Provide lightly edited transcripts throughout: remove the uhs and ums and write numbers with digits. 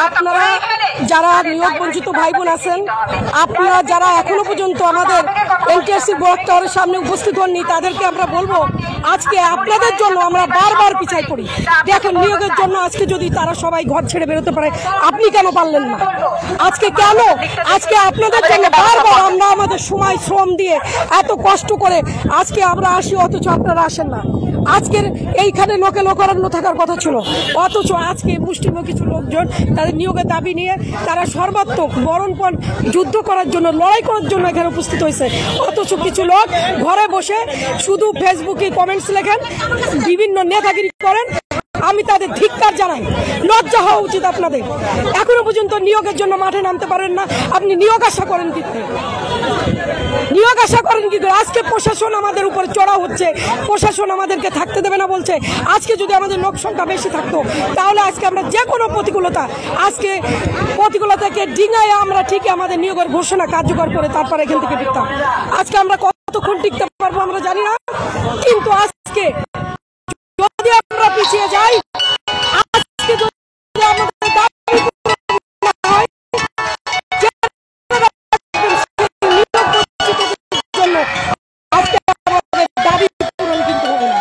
আপনারা যারা নিয়োগ বঞ্চিত ভাই বোন আছেন, আপনারা যারা এখনো পর্যন্ত আমাদের এনটিআরসি ব্লক টাওয়ারের সামনে উপস্থিত হননি, তাদেরকে আমরা বলবো আজকে আপনাদের জন্য আমরা বারবার পিছাই পড়ি। দেখেন, নিয়োগের জন্য আজকে যদি তারা সবাই ঘর ছেড়ে বেরোতে পারে, আপনি কেন পারলেন না? আজকে কেন? আজকে আপনাদের জন্য বারবার আমরা আমাদের সময় শ্রম দিয়ে এত কষ্ট করে আজকে আমরা আসি, অথচ আপনারা আসেন না। আজকের এইখানে লোকে লোকারণ্য থাকার কথা ছিল, অথচ আজকে মুষ্টিমেয় কিছু লোকজন তাদের নিয়োগের দাবি নিয়ে তারা সর্বাত্মক মরণপণ যুদ্ধ করার জন্য, লড়াই করার জন্য এখানে উপস্থিত হয়েছে। অথচ কিছু লোক ঘরে বসে শুধু ফেসবুকে কমেন্টস লেখেন, বিভিন্ন নেতাগিরি করেন। আমি তাদের ধিক্কার জানাই, লজ্জা হওয়া উচিত আপনাদের। এখনো পর্যন্ত নিয়োগের জন্য মাঠে নামতে পারেন না, আপনি নিয়োগ আশা করেন কি করে? নিয়োগ আশা করেন কি করে? আজকে প্রশাসন আমাদের উপরে চড়া হচ্ছে, প্রশাসন আমাদেরকে থাকতে দেবে না বলছে। আজকে যদি আমাদের লোক সংখ্যা বেশি থাকতো, তাহলে আজকে আমরা যে কোনো প্রতিকূলতাকে ডিঙায় আমরা ঠিকই আমাদের নিয়োগের ঘোষণা কার্যকর করে তারপর এখান থেকে টিকতাম। আজকে আমরা কতক্ষণ টিকতে পারবো আমরা জানি না, কিন্তু আজকে যদি আমরা পিছিয়ে যাই, আজকে যদি আমাদের দাবি না হয়, আজকে আমাদের দাবি পূরণ কিন্তু হবে না।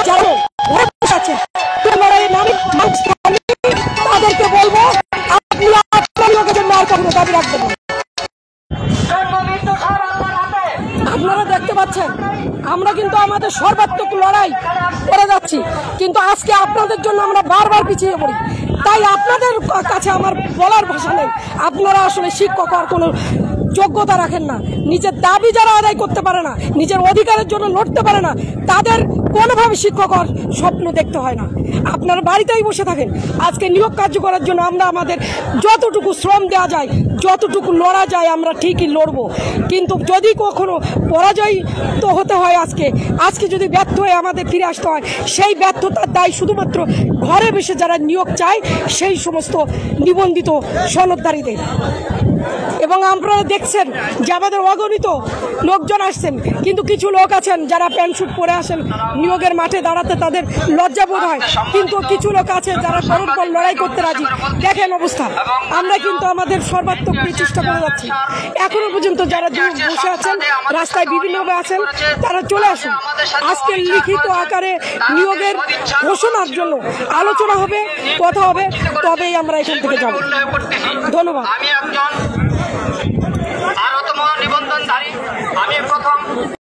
যারা আছে তাদেরকে বলবো, আপনারা আপনার লোকের জন্য আর কখনো দাবি রাখবেন না। আপনারা দেখতে পাচ্ছেন আমরা কিন্তু আমাদের সর্বাত্মক লড়াই করে যাচ্ছি, কিন্তু আজকে আপনাদের জন্য আমরা বারবার পিছিয়ে পড়ি। তাই আপনাদের কাছে আমার বলার ভাষা নেই। আপনারা আসলে শিক্ষক হওয়ার কোনো যোগ্যতা রাখেন না। নিজের দাবি যারা আদায় করতে পারে না, নিজের অধিকারের জন্য লড়তে পারে না, তাদের কোনোভাবে শিক্ষক হওয়ার স্বপ্ন দেখতে হয় না। আপনারা বাড়িতেই বসে থাকেন। আজকে নিয়োগ কার্য করার জন্য আমরা আমাদের যতটুকু শ্রম দেওয়া যায়, যতটুকু লড়া যায় আমরা ঠিকই লড়বো। কিন্তু যদি কখনো পরাজয় তো হতে হয়, আজকে যদি ব্যর্থ হয়ে আমাদের ফিরে আসতে হয়, সেই ব্যর্থতার দায় শুধুমাত্র ঘরে বসে যারা নিয়োগ চায় সেই সমস্ত নিবন্ধিত সনদধারীদের। এবং আপনারা দেখছেন যে আমাদের অগণিত লোকজন আসছেন, কিন্তু কিছু লোক আছেন যারা প্যান্ট শুট পরে আসেন নিয়োগের মাঠে দাঁড়াতে, তাদের লজ্জা বোধ হয়। কিন্তু কিছু লোক আছে যারা মরণপণ লড়াই করতে রাজি। দেখেন অবস্থা, আমরা কিন্তু আমাদের সর্বাত্মক চেষ্টা করে যাচ্ছি। এখনো পর্যন্ত যারা বসে আছেন রাস্তায় বিভিন্নভাবে আছেন, তারা চলে আসুন। আজকের লিখিত আকারে নিয়োগের ঘোষণার জন্য আলোচনা হবে, কথা হবে, তবেই আমরা এখান থেকে যাব। ধন্যবাদ।